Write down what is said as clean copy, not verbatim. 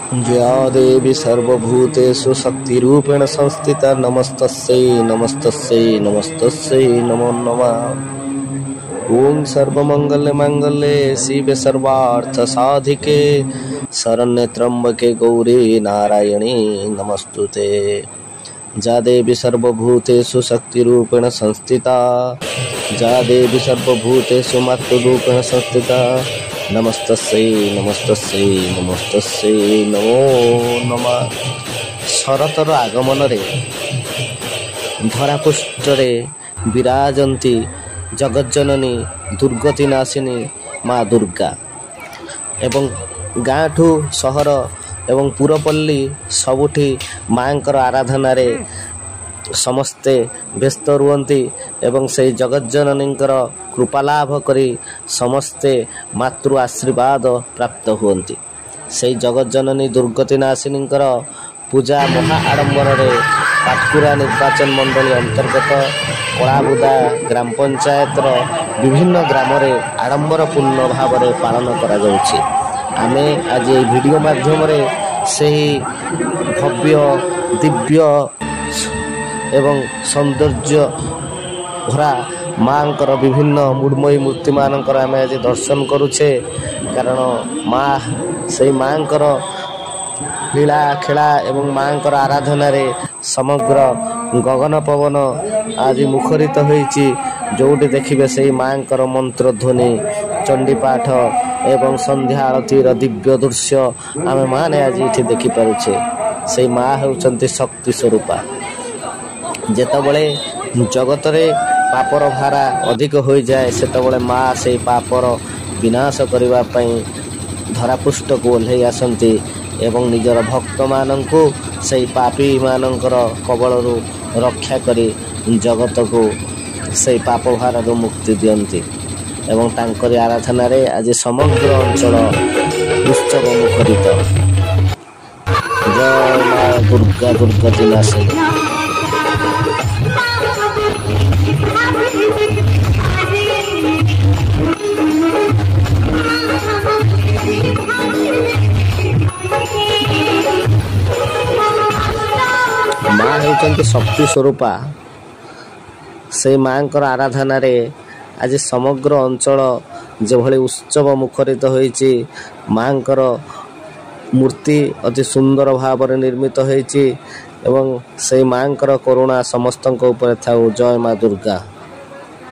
या देवी सर्वभूतेषु शक्तिरूपेण संस्थिता नमस्तस्यै नमस्तस्यै नमस्तस्यै नमो नमः। ओम सर्वमंगल मांगल्ये शिवे सर्वार्थ साधिके शरण्ये त्र्यंबके गौरी नारायणी नमस्तुते। जा देवी सर्वभूतेषु शक्तिरूपेण संस्थिता जा देवी सर्वभूतेषु मातृरूपेण संस्थिता नमस्तस्यै नमस्तस्यै नमस्तस्यै नमो नमः। शरतर आगमन रे धरापृष्ठरे विराजन्ती जगज्जननी दुर्गति नाशिनी माँ दुर्गा एवं गाँ ठू सहर एवं पुरपल्ली सबुठी माँकर आराधना रे समस्ते व्यस्त रुहंती एवं से जगज्जननींकर कृपालाभ करी समस्ते मातृ आशीर्वाद प्राप्त हुअंती। से जगज्जननी दुर्गति नाशिनींकर पूजा महा आडंबर रे पाटकुरा निर्वाचन मंडली अंतर्गत कलाबुदा ग्राम पंचायत विभिन्न ग्राम रे आडंबर पूर्ण भाव में पालन करा जाउछि। आमे आज ये वीडियो माध्यम रे सही भव्य दिव्य एवं सौंदर्य भरा माँकर विभिन्न मृण्मयी मूर्ति मानकर आम आज दर्शन करुचे। कारण माँ से माँकर लीला खेला एवं माँकर आराधना रे समग्र गगन पवन आज मुखरित होइछि। जोटी देखिबे से माँकर मंत्र ध्वनि चंडीपाठ एवं संध्या आरती दिव्य दृश्य आम माने आज ये देखि पारुछे। से माँ होउछंती शक्ति स्वरूपा। जेतबले जगत रे पापर भारा अधिक हो जाए सेतबले माँ से पापर विनाश करने धरापृष्ठ को ओह्लई आसती एवं निजर भक्त मानंकु से पापी मानंकर कबलरू रक्षा करी जगत को से पाप भार मुक्ति दियंती एवं तांकरी आराधना रे आज समग्र अंचल उत्सव मुखरित। जय माँ दुर्गा दुर्गति नाशिनी। माँ होती शक्ति स्वरूपा। से माँकर आराधना रे आज समग्र अंचल जो भली उत्सव मुखरित होइछि। माँकर मूर्ति अति सुंदर भाव में निर्मित होइछि एवं से माँकर करुणा समस्तक ऊपर थाउ। जय माँ दुर्गा।